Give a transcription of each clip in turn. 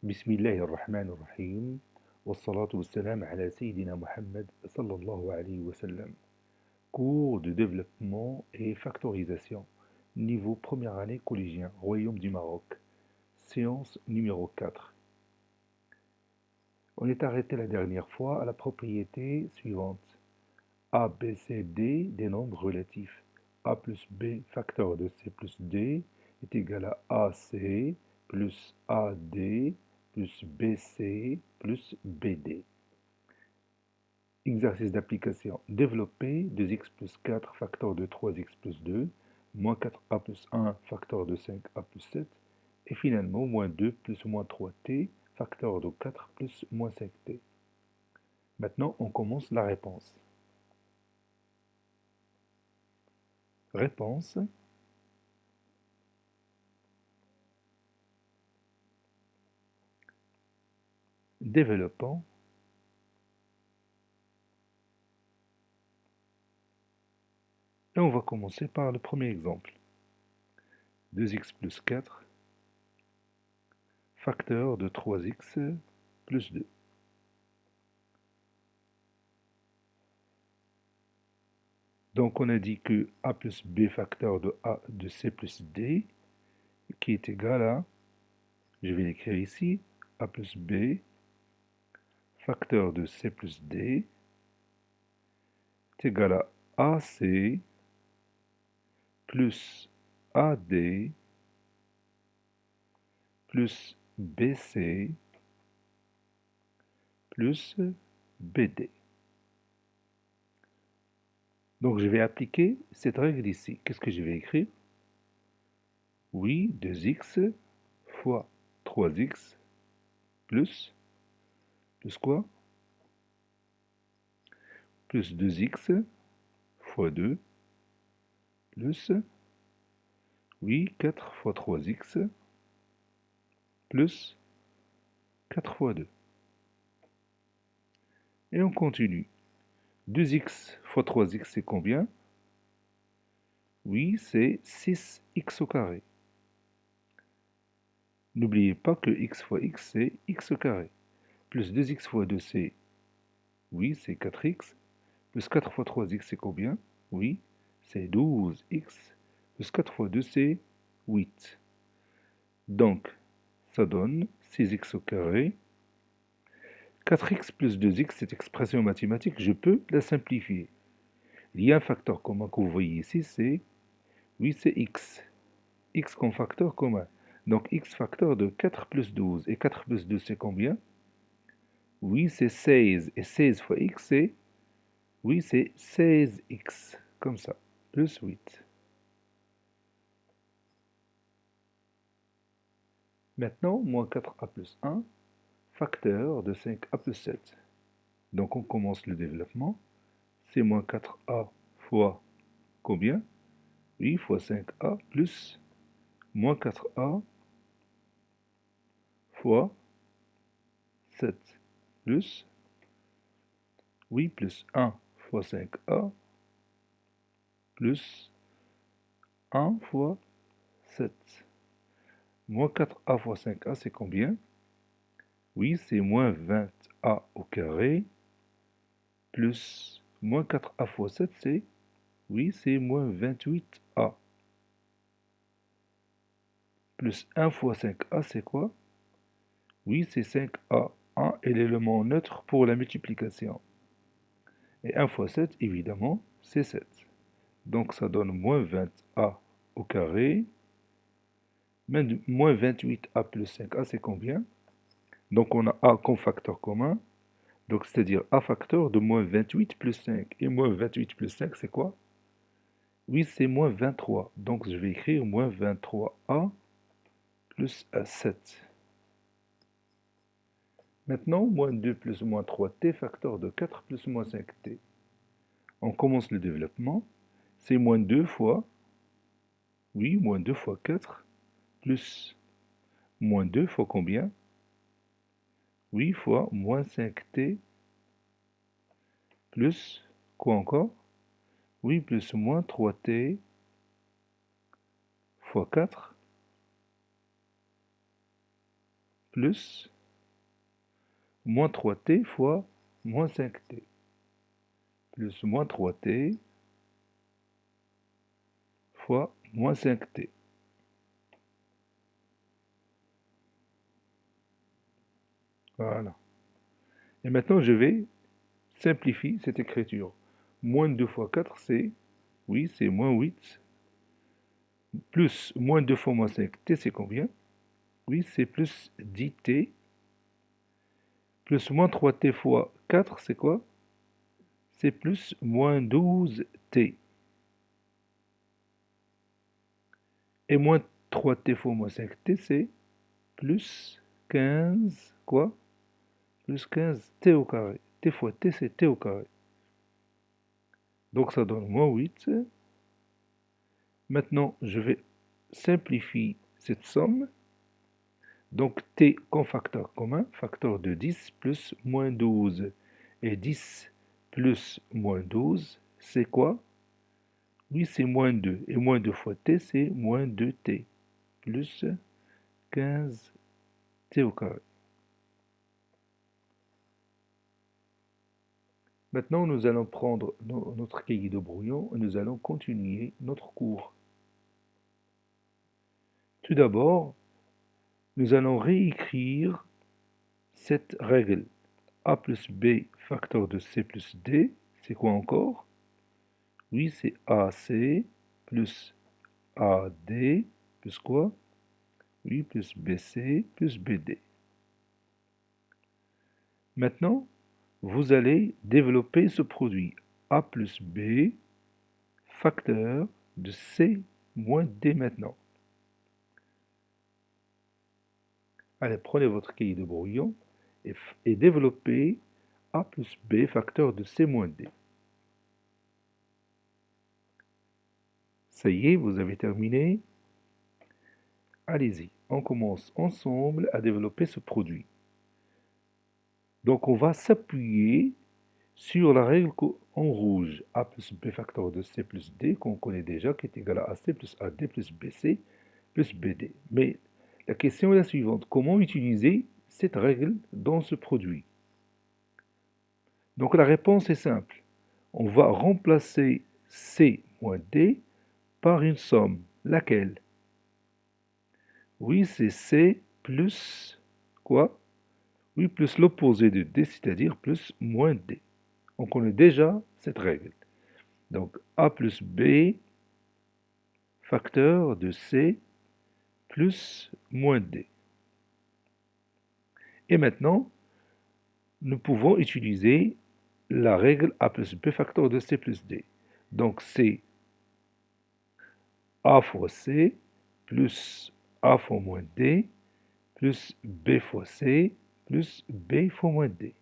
بسم الله الرحمن الرحيم والصلاة والسلام على سيدنا Mohammed sallallahu alayhi wa sallam. Cours de développement et factorisation. Niveau première année collégien, Royaume du Maroc. Séance numéro 4. On est arrêté la dernière fois à la propriété suivante. A, B, C, D des nombres relatifs. A plus B facteur de C plus D est égal à AC plus AD plus BC plus BD. Exercice d'application. Développer 2x plus 4 facteur de 3x plus 2, moins 4a plus 1 facteur de 5a plus 7, et finalement moins 2 plus moins 3t facteur de 4 plus moins 5t. Maintenant, on commence la réponse. Réponse. Développant. Et on va commencer par le premier exemple. 2x plus 4 facteur de 3x plus 2. Donc on a dit que a plus b facteur de a de c plus d qui est égal à, je vais l'écrire ici, a plus b facteur de c plus d est égal à ac plus ad plus bc plus bd. Donc je vais appliquer cette règle ici. Qu'est-ce que je vais écrire? Oui, 2x fois 3x plus quoi? Plus 2x fois 2 plus, oui, 4 fois 3x plus 4 fois 2. Et on continue. 2x fois 3x, c'est combien? Oui, c'est 6x au carré. N'oubliez pas que x fois x, c'est x au carré. Plus 2x fois 2, c'est, oui, c'est 4x. Plus 4 fois 3x, c'est combien? Oui, c'est 12x. Plus 4 fois 2, c'est 8. Donc, ça donne 6x au carré. 4x plus 2x, cette expression mathématique, je peux la simplifier. Il y a un facteur commun que vous voyez ici, c'est, oui, c'est x. X comme facteur commun. Donc x facteur de 4 plus 12. Et 4 plus 2, c'est combien? Oui, c'est 16. Et 16 fois x, c'est, oui, c'est 16x. Comme ça. Plus 8. Maintenant, moins 4a plus 1, facteur de 5a plus 7. Donc on commence le développement. C'est moins 4a fois combien? Oui, fois 5a plus moins 4a fois 7 plus, oui, plus 1 fois 5a plus 1 fois 7. Moins 4a fois 5a, c'est combien? Oui, c'est moins 20a au carré plus moins 4a fois 7, c'est, oui, c'est moins 28a. Plus 1 fois 5a, c'est quoi? Oui, c'est 5a. 1 est l'élément neutre pour la multiplication. Et 1 fois 7, évidemment, c'est 7. Donc ça donne moins 20a au carré. Moins 28a plus 5a, c'est combien? Donc on a a comme facteur commun. Donc c'est-à-dire a facteur de moins 28 plus 5. Et moins 28 plus 5, c'est quoi? Oui, c'est moins 23. Donc je vais écrire moins 23a plus 7. Maintenant, moins 2 plus moins 3t facteur de 4 plus moins 5t. On commence le développement. C'est moins 2 fois, oui, moins 2 fois 4 plus moins 2 fois combien? Oui, fois moins 5t plus quoi encore? Oui, plus moins 3t fois 4 plus moins 3t fois moins 5t, plus moins 3t fois moins 5t. Voilà. Et maintenant, je vais simplifier cette écriture. Moins 2 fois 4, c'est, oui, c'est moins 8. Plus moins 2 fois moins 5t, c'est combien? Oui, c'est plus 10t. Plus moins 3t fois 4, c'est quoi? C'est plus moins 12t. Et moins 3t fois moins 5t, c'est plus 15, quoi? Plus 15t au carré. T fois t, c'est t au carré. Donc ça donne moins 8. Maintenant, je vais simplifier cette somme. Donc t comme facteur commun, facteur de 10 plus moins 12. Et 10 plus moins 12, c'est quoi? Oui, c'est moins 2. Et moins 2 fois t, c'est moins 2t. Plus 15t au carré. Maintenant, nous allons prendre notre cahier de brouillon et nous allons continuer notre cours. Tout d'abord, nous allons réécrire cette règle. A plus B facteur de C plus D, c'est quoi encore? Oui, c'est AC plus AD plus quoi? Oui, plus BC plus BD. Maintenant, vous allez développer ce produit A plus B facteur de C moins D maintenant. Allez, prenez votre cahier de brouillon et développez A plus B facteur de C moins D. Ça y est, vous avez terminé. Allez-y, on commence ensemble à développer ce produit. Donc on va s'appuyer sur la règle en rouge, A plus B facteur de C plus D, qu'on connaît déjà, qui est égal à AC plus AD plus BC plus BD. Mais la question est la suivante, comment utiliser cette règle dans ce produit? Donc la réponse est simple. On va remplacer C moins D par une somme. Laquelle? Oui, c'est C plus quoi? Oui, plus l'opposé de D, c'est-à-dire plus moins D. On connaît déjà cette règle. Donc A plus B facteur de C plus moins D. Et maintenant, nous pouvons utiliser la règle A plus B facteur de C plus D. Donc c'est A fois C plus A fois moins D plus B fois C plus B fois moins D.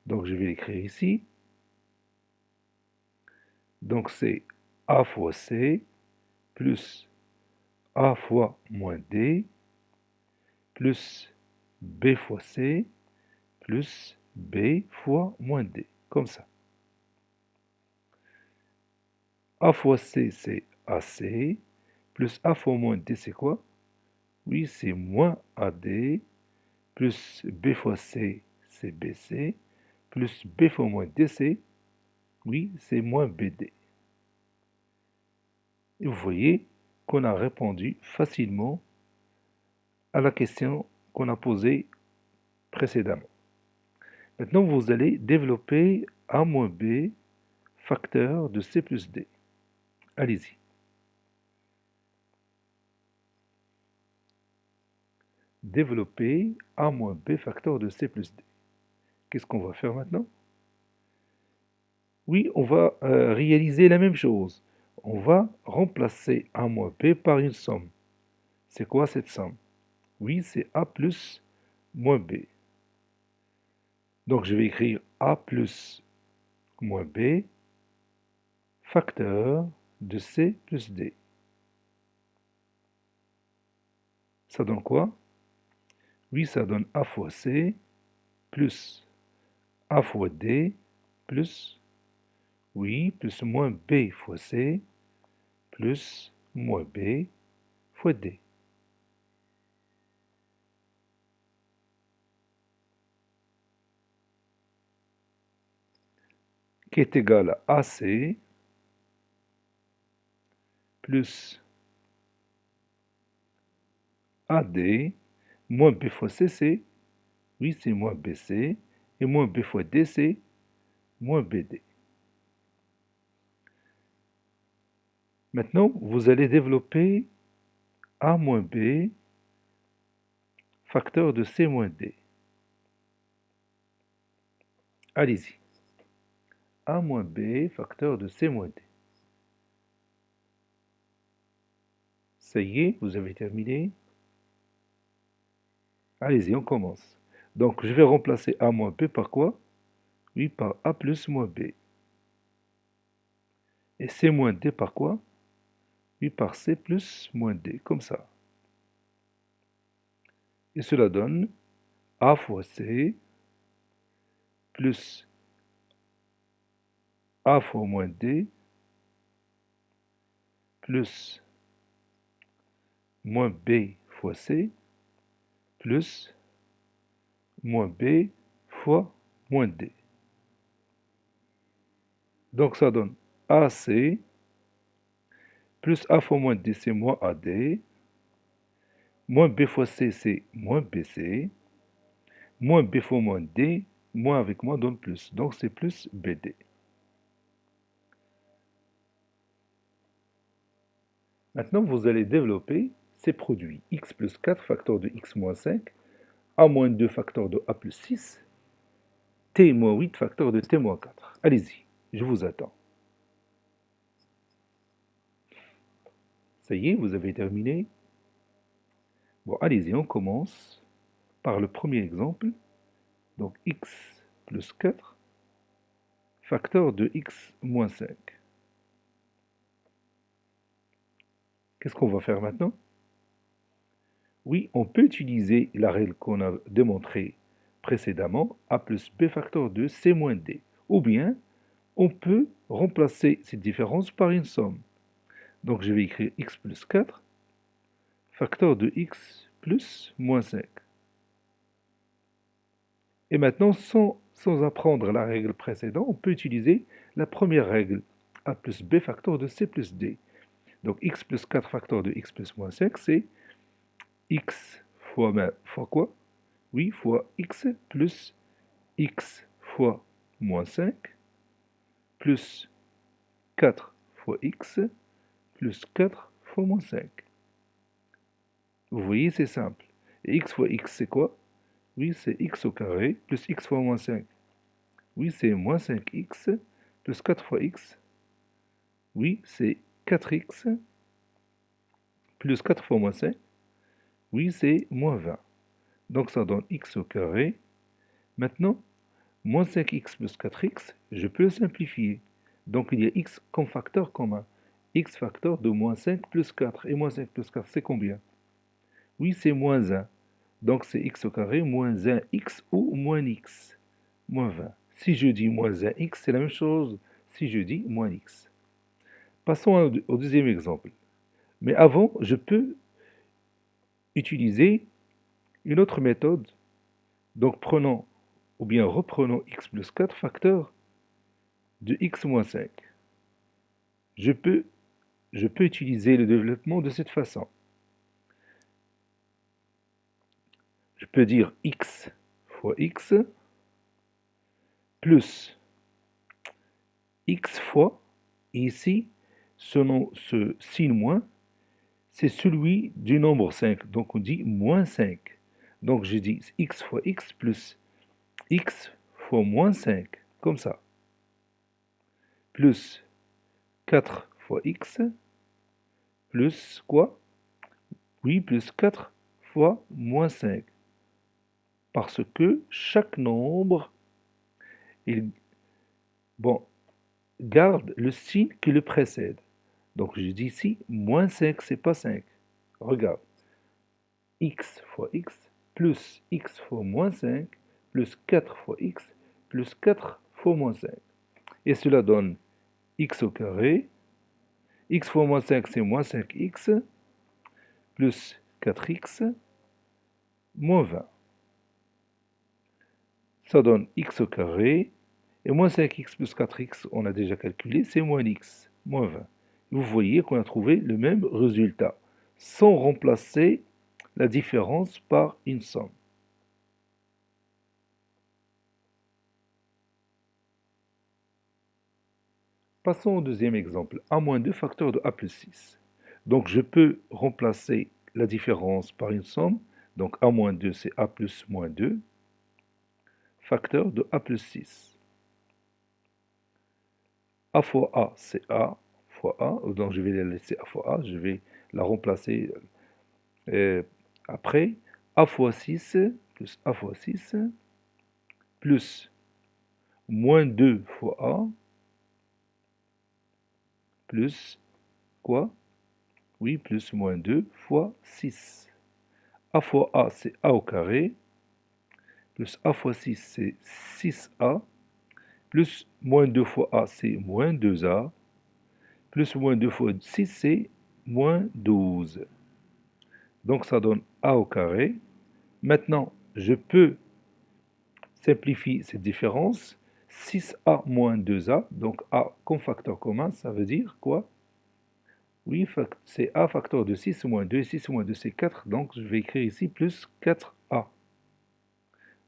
Donc je vais l'écrire ici. Donc c'est A fois C plus A fois moins D plus B fois C plus B fois moins D. Comme ça. A fois C, c'est AC, plus A fois moins D, c'est quoi? Oui, c'est moins AD, plus B fois C, c'est BC, plus B fois moins D, c'est, oui, c'est moins BD. Et vous voyez qu'on a répondu facilement à la question qu'on a posée précédemment. Maintenant, vous allez développer A moins B facteur de C plus D. Allez-y. Développer A moins B facteur de C plus D. Qu'est-ce qu'on va faire maintenant? Oui, on va réaliser la même chose. On va remplacer A moins B par une somme. C'est quoi cette somme? Oui, c'est A plus moins B. Donc je vais écrire A plus moins B facteur de C plus D. Ça donne quoi? Oui, ça donne A fois C plus A fois D plus, oui, plus moins B fois C plus moins B fois D. qui est égal à AC plus AD moins B fois CC, oui c'est moins BC, et moins B fois DC moins BD. Maintenant, vous allez développer A moins B facteur de C moins D. Allez-y. A moins B facteur de C moins D. Ça y est, vous avez terminé. Allez-y, on commence. Donc, je vais remplacer A moins B par quoi? Oui, par A plus moins B. Et C moins D par quoi? Oui, par C plus moins D, comme ça. Et cela donne A fois C plus A fois moins D plus moins B fois C plus moins B fois moins D. Donc ça donne AC plus A fois moins D, c'est moins AD, moins B fois C, c'est moins BC, moins B fois moins D, moins avec moins donne plus. Donc c'est plus BD. Maintenant, vous allez développer ces produits x plus 4 facteur de x moins 5, a moins 2 facteur de a plus 6, t moins 8 facteur de t moins 4. Allez-y, je vous attends. Ça y est, vous avez terminé? Bon, allez-y, on commence par le premier exemple. Donc x plus 4 facteur de x moins 5. Qu'est-ce qu'on va faire maintenant? Oui, on peut utiliser la règle qu'on a démontrée précédemment, a plus b facteur de c moins d. Ou bien, on peut remplacer cette différence par une somme. Donc je vais écrire x plus 4 facteur de x plus moins 5. Et maintenant, sans apprendre la règle précédente, on peut utiliser la première règle, a plus b facteur de c plus d. Donc x plus 4 facteur de x plus moins 5, c'est x fois quoi? Oui, fois x plus x fois moins 5 plus 4 fois x plus 4 fois moins 5. Vous voyez, c'est simple. Et x fois x, c'est quoi? Oui, c'est x au carré plus x fois moins 5. Oui, c'est moins 5x plus 4 fois x. Oui, c'est 4x plus 4 fois moins 5. Oui, c'est moins 20. Donc ça donne x au carré. Maintenant, moins 5x plus 4x, je peux simplifier. Donc il y a x comme facteur commun. X facteur de moins 5 plus 4. Et moins 5 plus 4, c'est combien? Oui, c'est moins 1. Donc c'est x au carré moins 1x ou moins x. Moins 20. Si je dis moins 1x, c'est la même chose si je dis moins x. Passons au deuxième exemple. Mais avant, je peux utiliser une autre méthode. Donc prenons, ou bien reprenons x plus 4 facteur de x moins 5. Je peux utiliser le développement de cette façon. Je peux dire x fois x plus x fois, et ici, ce signe moins, c'est celui du nombre 5. Donc on dit moins 5. Donc je dis x fois x plus x fois moins 5, comme ça. Plus 4 fois x, plus quoi? Oui, plus 4 fois moins 5. Parce que chaque nombre, garde le signe qui le précède. Donc je dis ici, moins 5, c'est pas 5. Regarde. X fois x plus x fois moins 5 plus 4 fois x plus 4 fois moins 5. Et cela donne x au carré. X fois moins 5, c'est moins 5x plus 4x moins 20. Ça donne x au carré. Et moins 5x plus 4x, on a déjà calculé, c'est moins x, moins 20. Vous voyez qu'on a trouvé le même résultat, sans remplacer la différence par une somme. Passons au deuxième exemple, a-2 facteur de a plus 6. Donc je peux remplacer la différence par une somme, donc a-2 c'est a plus moins 2, facteur de a plus 6. A fois a c'est a fois a, donc je vais la laisser a fois a, je vais la remplacer après, a fois 6 plus a fois 6 plus moins 2 fois a plus quoi? Oui, plus moins 2 fois 6. A fois a, c'est a au carré, plus a fois 6, c'est 6a, plus moins 2 fois a, c'est moins 2a, plus moins 2 fois 6, c'est moins 12. Donc ça donne a au carré. Maintenant, je peux simplifier cette différence. 6a moins 2a, donc a comme facteur commun, ça veut dire quoi? Oui, c'est a facteur de 6 moins 2, 6 moins 2 c'est 4, donc je vais écrire ici plus 4a,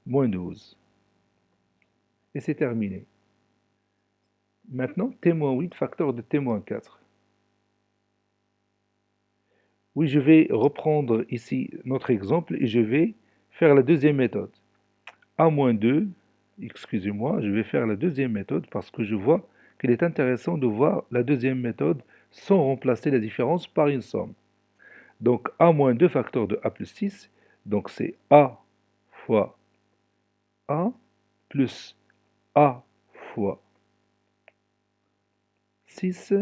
moins 12. Et c'est terminé. Maintenant, t-8 facteur de t-4. Oui, je vais reprendre ici notre exemple et je vais faire la deuxième méthode. A-2, excusez-moi, je vais faire la deuxième méthode parce que je vois qu'il est intéressant de voir la deuxième méthode sans remplacer la différence par une somme. Donc A-2 facteur de A plus 6, donc c'est A fois A plus A fois 6,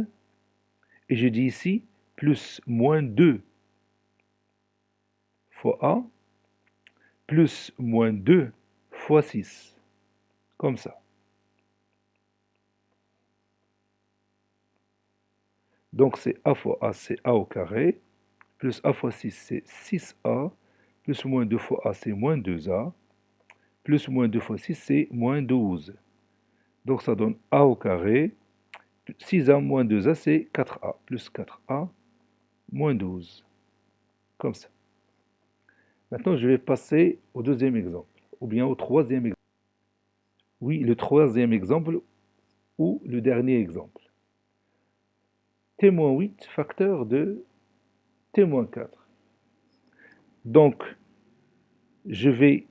et je dis ici plus moins 2 fois A plus moins 2 fois 6, comme ça. Donc c'est A fois A, c'est A au carré, plus A fois 6, c'est 6A, plus moins 2 fois A, c'est moins 2A, plus moins 2 fois 6, c'est moins 12. Donc ça donne A au carré, 6A moins 2A, c'est 4A, plus 4A, moins 12, comme ça. Maintenant, je vais passer au deuxième exemple, ou bien au troisième exemple. Oui, le troisième exemple, ou le dernier exemple. T-8 facteur de T-4. Donc, je vais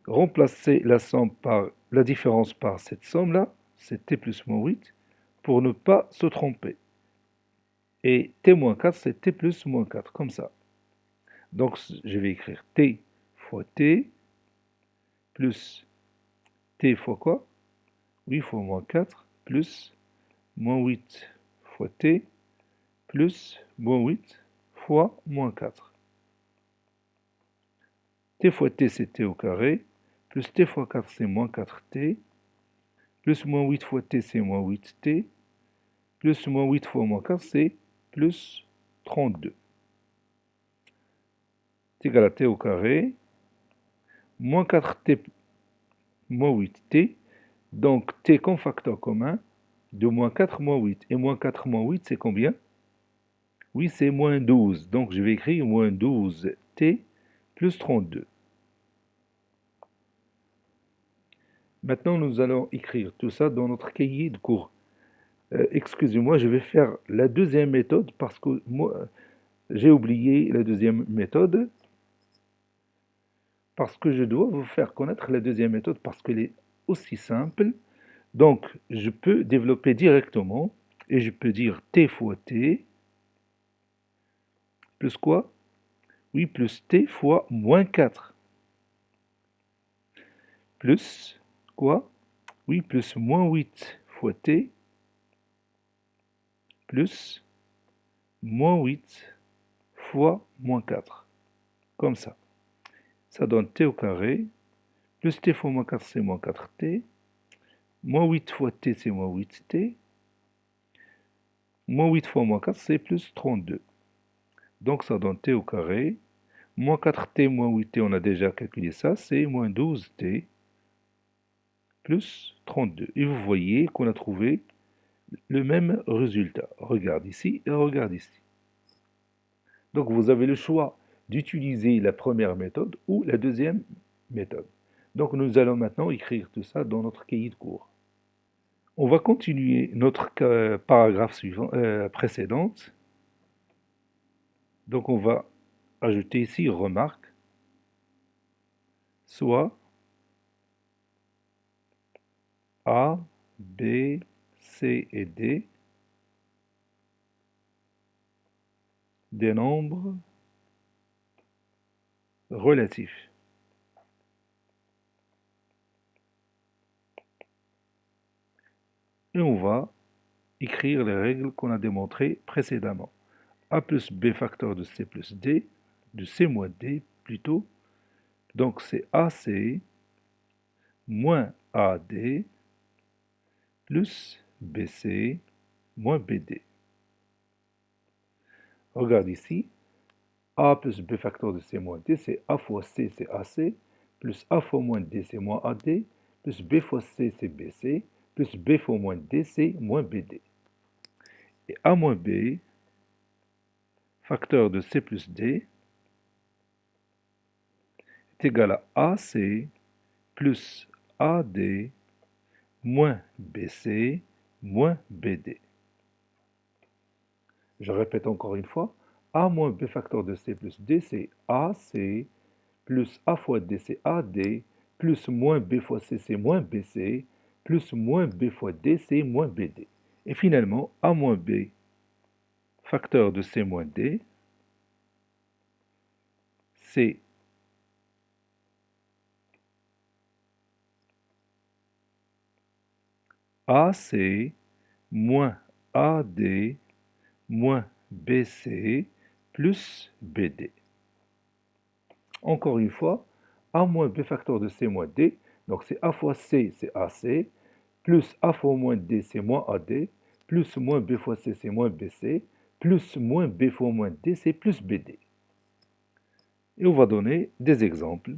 remplacer la somme par la différence par cette somme-là, c'est t plus moins 8, pour ne pas se tromper. Et t-4, c'est t plus moins 4, comme ça. Donc, je vais écrire t fois t, plus t fois quoi? 8 fois moins 4, plus moins 8 fois t, plus moins 8 fois moins 4. T fois t, c'est t au carré, plus t fois 4, c'est moins 4t, plus moins 8 fois t, c'est moins 8t, plus moins 8 fois moins 4, c'est plus 32. C'est égal à t au carré, moins 4t, moins 8t, donc t comme facteur commun, de moins 4 moins 8. Et moins 4 moins 8, c'est combien? Oui, c'est moins 12. Donc je vais écrire moins 12t plus 32. Maintenant, nous allons écrire tout ça dans notre cahier de cours. Excusez-moi, je vais faire la deuxième méthode parce que moi, j'ai oublié la deuxième méthode parce que je dois vous faire connaître la deuxième méthode parce qu'elle est aussi simple. Donc, je peux développer directement et je peux dire t fois t plus quoi? Oui, plus t fois moins 4 plus quoi? Oui, plus moins 8 fois t plus moins 8 fois moins 4. Comme ça. Ça donne t au carré, plus t fois moins 4, c'est moins 4t, moins 8 fois t, c'est moins 8t, moins 8 fois moins 4, c'est plus 32. Donc ça donne t au carré, moins 4t moins 8t, on a déjà calculé ça, c'est moins 12t, plus 32. Et vous voyez qu'on a trouvé le même résultat. Regarde ici et regarde ici. Donc vous avez le choix d'utiliser la première méthode ou la deuxième méthode. Donc nous allons maintenant écrire tout ça dans notre cahier de cours. On va continuer notre paragraphe précédente. Donc on va ajouter ici remarque, soit A, B, C et D des nombres relatifs. Et on va écrire les règles qu'on a démontrées précédemment. A plus B facteur de C plus D, de C moins D plutôt. Donc c'est AC moins AD plus BC moins BD. Regarde ici, A plus B facteur de C moins D, c'est A fois C, c'est AC, plus A fois moins D, c'est moins AD, plus B fois C, c'est BC, plus B fois moins D, c'est moins BD. Et A moins B, facteur de C plus D, est égal à AC plus AD moins BC moins BD. Je répète encore une fois, A moins B facteur de C plus D, c'est AC, plus A fois D, c'est AD, plus moins B fois C, c'est moins BC, plus moins B fois D, c'est moins BD. Et finalement, A moins B facteur de C moins D, c'est AC moins AD moins BC plus BD. Encore une fois, A moins B facteur de C moins D, donc c'est A fois C, c'est AC, plus A fois moins D, c'est moins AD, plus moins B fois C, c'est moins BC, plus moins B fois moins D, c'est plus BD. Et on va donner des exemples.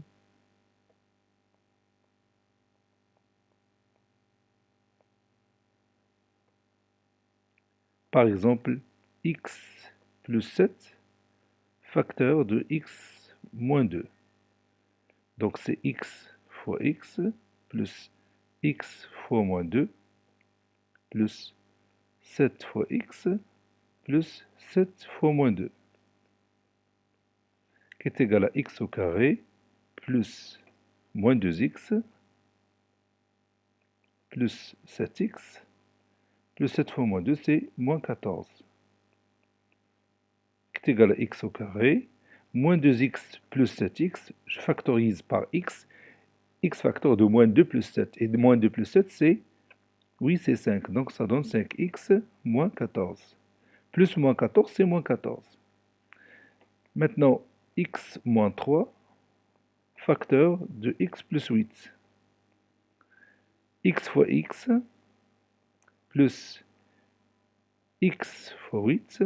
Par exemple, x plus 7 facteur de x moins 2. Donc c'est x fois x plus x fois moins 2 plus 7 fois x plus 7 fois moins 2 qui est égal à x au carré plus moins 2x plus 7x plus 7 fois moins 2 c'est moins 14 qui est égal à x au carré moins 2x plus 7x, je factorise par x facteur de moins 2 plus 7 et de moins 2 plus 7 c'est oui, c'est 5, donc ça donne 5x moins 14. Plus moins 14, c'est moins 14. Maintenant, x moins 3, facteur de x plus 8. X fois x, plus x fois 8,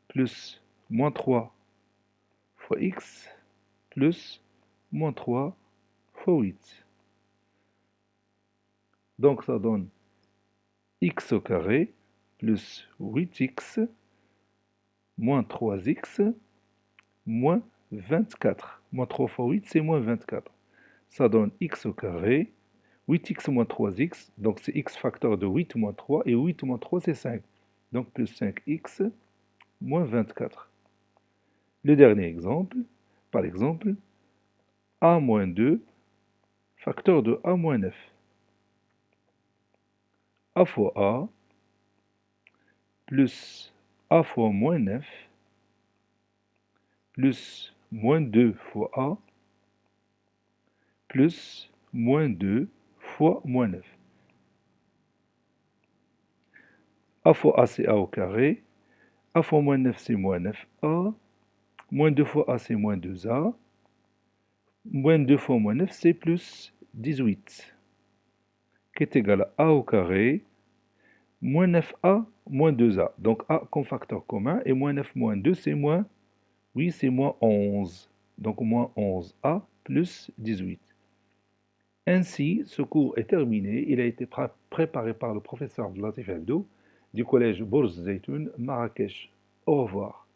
plus moins 3 fois x, plus moins 3 fois 8. Donc ça donne x au carré, plus 8x, moins 3x, moins 24. Moins 3 fois 8, c'est moins 24. Ça donne x au carré, 8x moins 3x, donc c'est x facteur de 8 moins 3, et 8 moins 3, c'est 5. Donc plus 5x moins 24. Le dernier exemple, par exemple, a moins 2, facteur de a moins 9. A fois a, plus a fois moins 9, plus moins 2 fois a, plus moins 2 fois moins 9. A fois a, c'est a au carré. A fois moins 9, c'est moins 9a. Moins 2 fois a, c'est moins 2a. Moins 2 fois moins 9, c'est plus 18. Qui est égal à a au carré. Moins 9a, moins 2a. Donc a comme facteur commun. Et moins 9 moins 2, c'est moins... Oui, c'est moins 11. Donc moins 11a plus 18. Ainsi, ce cours est terminé. Il a été préparé par le professeur Latif Abdou du collège Bourz Zeytoun, Marrakech. Au revoir.